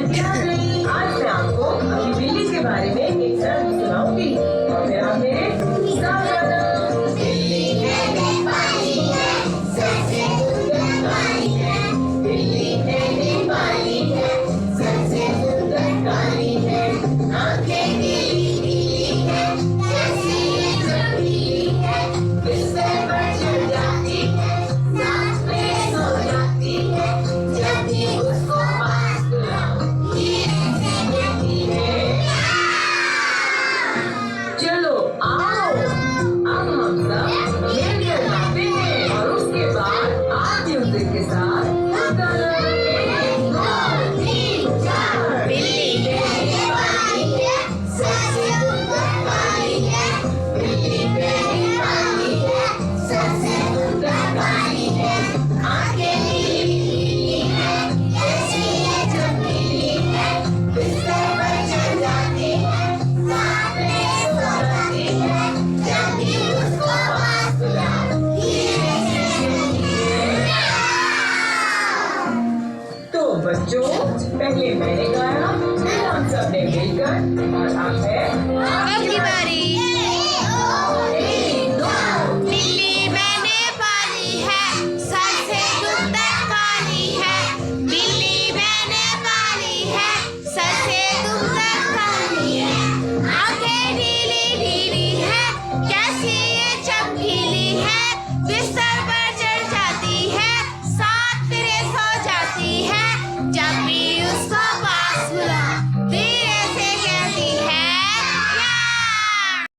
Aunty आ गई। आज मैं आपको अपनी बिल्ली के बारे में एक शर्त सुनाऊंगी और फिर आप मेरे साथ गाना। बिल्ली मैंने पाली है, सबसे सुंदर काली है। बिल्ली मैंने पाली है, सबसे सुंदर काली है। आंखें नीली नीली है, जैसे ये चमकीली है। बिस्तर पर चढ़ जाती है, साथ में सो जाती है। जब भी उसको पास बुलाऊं, धीरे से कहती है, चलो आओ, अब हम सब मिलकर गाते हैं और उसके बाद आप म्यूजिक के साथ गाना। 1 2 3 4 बिल्ली मेरी पाली है, सबसे सुंदर काली है। बिल्ली मेरी पाली है, सबसे सुंदर काली है। आंखें नीली नीली है, जैसे ये चमकीली है। बिस्तर पर चढ़ जाती है, साथ में सो जाती है। जब भी उसको पास बुलाऊं, धीरे से कहती है। तो बच्चों, पहले मैंने गाया, फिर हम सब ने मिलकर, और अब है आपकी बारी। 1 2 बिल्ली मैंने पाली है, सबसे सुंदर काली है। बिल्ली मैंने पाली है, सबसे सुंदर काली है। आंखें नीली नीली है, जैसी ये चमकीली है। बिस्तर